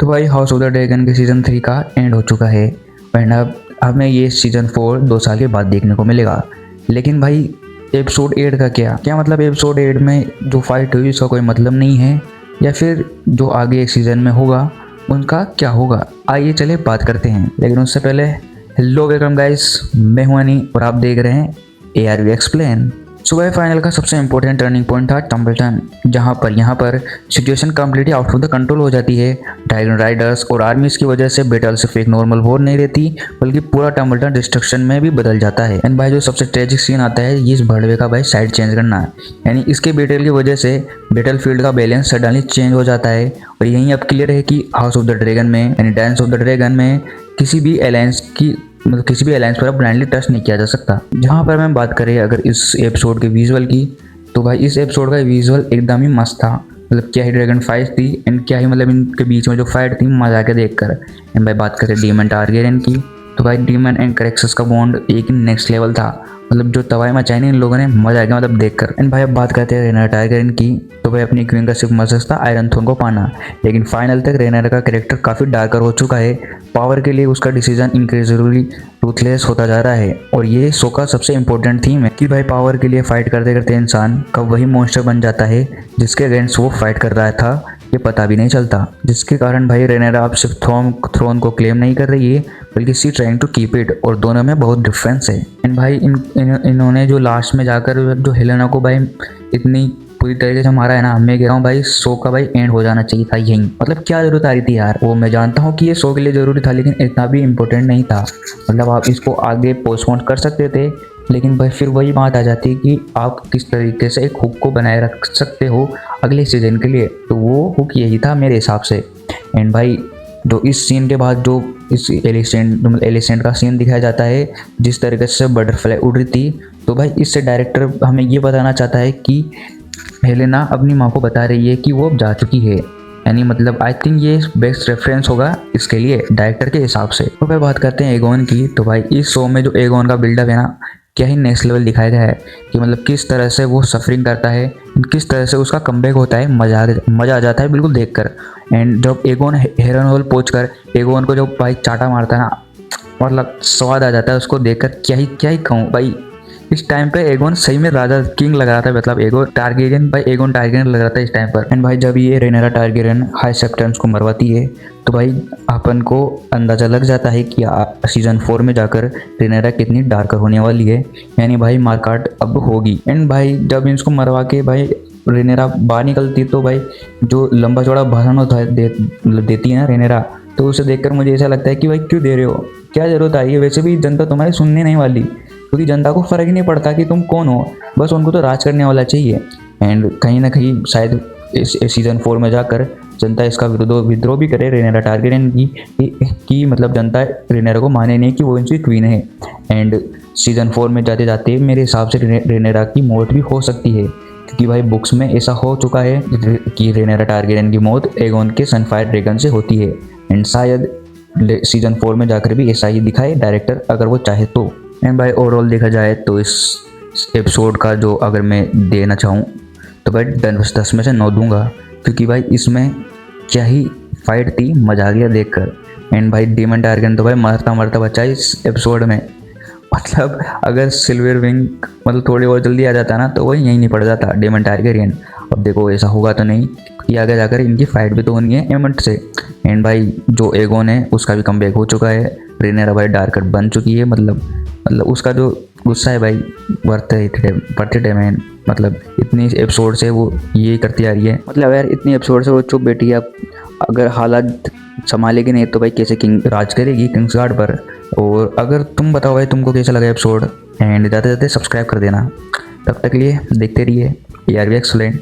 तो भाई house of the dragon के सीज़न 3 का एंड हो चुका है एंड अब हमें ये सीज़न 4 2 साल के बाद देखने को मिलेगा। लेकिन भाई एपिसोड 8 का क्या मतलब एपिसोड 8 में जो फाइट हुई उसका कोई मतलब नहीं है, या फिर जो आगे एक सीज़न में होगा उनका क्या होगा। आइए चले बात करते हैं, लेकिन उससे पहले हेलो वेलकम गाइस, मैं हूं अनी और आप देख रहे हैं ARV एक्सप्लेन। सुबह फाइनल का सबसे इंपॉर्टेंट टर्निंग पॉइंट था टम्बलटन, जहां पर यहाँ पर situation completely out of the control हो जाती है। ड्रैगन राइडर्स और आर्मीज की वजह से बैटल सिर्फ एक नॉर्मल वॉर नहीं रहती, बल्कि पूरा टम्बलटन डिस्ट्रक्शन में भी बदल जाता है। एंड भाई जो सबसे ट्रेजिक सीन आता है ये इस भड़वे का भाई साइड चेंज करना है, यानी इसके बैटल की वजह से बैटल फील्ड का बैलेंस सडनली चेंज हो जाता है। और यही अब क्लियर है कि हाउस ऑफ द ड्रैगन में यानी डांस ऑफ द ड्रैगन में किसी भी अलायंस पर ब्लाइंडली ट्रस्ट नहीं किया जा सकता। जहाँ पर मैं बात करें अगर इस एपिसोड के विजुअल की, तो भाई इस एपिसोड का विजुअल एकदम ही मस्त था। मतलब क्या ही ड्रैगन फाइट थी एंड क्या ही मतलब इनके बीच में जो फाइट थी मजा आके देख कर। एंड भाई बात करें डीमन टारगेरियन की, तो भाई डीमन एंड क्रेक्सस का बॉन्ड एक नेक्स्ट लेवल था। मतलब जो तबाही मचाई नहीं इन लोगों ने, मजा आ गया मतलब देखकर। एंड भाई अब बात करते हैं रेनर टारगेरियन की, तो भाई अपनी क्वीन का सिर्फ मकसद था आयरन थ्रोन को पाना, लेकिन फाइनल तक रेनर का कैरेक्टर काफ़ी डार्कर हो चुका है। पावर के लिए उसका डिसीजन इंक्रीजिबली रूथलेस होता जा रहा है। और ये शो का सबसे इंपॉर्टेंट थीम है कि भाई पावर के लिए फाइट करते करते इंसान कब वही मॉन्स्टर बन जाता है जिसके अगेंस्ट वो फाइट कर रहा था, ये पता भी नहीं चलता। जिसके कारण भाई रेनेरा अब सिर्फ थ्रोन को क्लेम नहीं कर रही है, बल्कि सी ट्राइंग टू कीप इट, और दोनों में बहुत डिफरेंस है। एंड भाई इन्होंने जो लास्ट में जाकर जो हेलेना को भाई इतनी पूरी तरीके से मारा है ना, मैं कह रहा हूँ भाई शो का भाई एंड हो जाना चाहिए था यहीं। मतलब क्या जरूरत आ रही थी यार, वो मैं जानता हूँ कि ये शो के लिए जरूरी था, लेकिन इतना भी इम्पोर्टेंट नहीं था। मतलब आप इसको आगे पोस्टपोन कर सकते थे, लेकिन भाई फिर वही बात आ जाती है कि आप किस तरीके से एक हुक को बनाए रख सकते हो अगले सीजन के लिए, तो वो हुक यही था मेरे हिसाब से। एंड भाई जो इस सीन के बाद जो इस एलिसेंट का सीन दिखाया जाता है, जिस तरीके से बटरफ्लाई उड़ रही थी, तो भाई इससे डायरेक्टर हमें ये बताना चाहता है कि हेलेना अपनी माँ को बता रही है कि वो अब जा चुकी है। यानी मतलब आई थिंक ये बेस्ट रेफरेंस होगा इसके लिए डायरेक्टर के हिसाब से। तो भाई बात करते हैं एगोन की, तो भाई इस शो में जो एगोन का बिल्डअप है ना, क्या ही नेक्स्ट लेवल दिखाया गया है कि मतलब किस तरह से वो सफरिंग करता है, किस तरह से उसका कमबैक होता है, मज़ा आ जाता है बिल्कुल देखकर। एंड जब एगोन हेरन होल पहुँच कर एगोन को जो भाई चाटा मारता है ना, मतलब स्वाद आ जाता है उसको देखकर। क्या ही कहूँ भाई, इस टाइम पे एगोन सही में राजा किंग लग रहा था। मतलब एगोन टारगेरियन लग रहा था इस टाइम पर। एंड भाई जब ये रेनेरा टारगेरियन हाई सेप्टेम्स को मरवाती है, तो भाई अपन को अंदाज़ा लग जाता है कि सीजन 4 में जाकर रेनेरा कितनी डार्कर होने वाली है, यानी भाई मारकाट अब होगी। एंड भाई जब इसको मरवा के भाई रेनेरा बाहर निकलती है, तो भाई जो लंबा चौड़ा भाषण होता है देती है ना रेनेरा, तो उसे देखकर मुझे ऐसा लगता है कि भाई क्यों दे रहे हो, क्या जरूरत आई है। वैसे भी जनता तुम्हारी सुनने नहीं वाली, क्योंकि जनता को फ़र्क ही नहीं पड़ता कि तुम कौन हो, बस उनको तो राज करने वाला चाहिए। एंड कहीं ना कहीं शायद इस सीज़न 4 में जाकर जनता इसका विद्रोह भी करे रेनेरा टारगेरियन की मतलब जनता रेनेरा को माने नहीं कि वो इनकी क्वीन है। एंड सीज़न 4 में जाते जाते मेरे हिसाब से रेनेरा की मौत भी हो सकती है, क्योंकि भाई बुक्स में ऐसा हो चुका है कि रेनेरा टारगेरियन की मौत एगोन के सनफायर ड्रैगन से होती है। एंड शायद सीज़न 4 में जाकर भी ऐसा ही दिखाए डायरेक्टर, अगर वो चाहे तो। एंड भाई ओवरऑल देखा जाए तो इस एपिसोड का जो अगर मैं देना चाहूँ, तो भाई 10 में से 9 दूंगा, क्योंकि भाई इसमें क्या ही फाइट थी, मजा आ गया देखकर। एंड भाई डीमन टारगेरियन तो भाई मरता बचा इस एपिसोड में। मतलब अगर सिल्वर विंग मतलब थोड़ी बहुत जल्दी आ जाता ना, तो वही यहीं नहीं पड़ जाता डीमन टारगेरियन। अब देखो ऐसा होगा तो नहीं, कि आगे जाकर इनकी फाइट भी तो होनी है एमंट से। एंड भाई जो एगोन है उसका भी कमबैक हो चुका है, रेनेरा भाई डार्कर बन चुकी है। मतलब उसका जो गुस्सा है भाई वर्थ है मैन। मतलब इतनी एपिसोड से वो ये करती आ रही है, मतलब यार इतनी एपिसोड से वो चुप बैठी है। अब अगर हालात संभालेगी नहीं तो भाई कैसे किंग राज करेगी किंग्सगार्ड पर। और अगर तुम बताओ भाई तुमको कैसा लगा एपिसोड, एंड जाते जाते सब्सक्राइब कर देना। तब तक लिए देखते रहिए ARV एक्सप्लेन।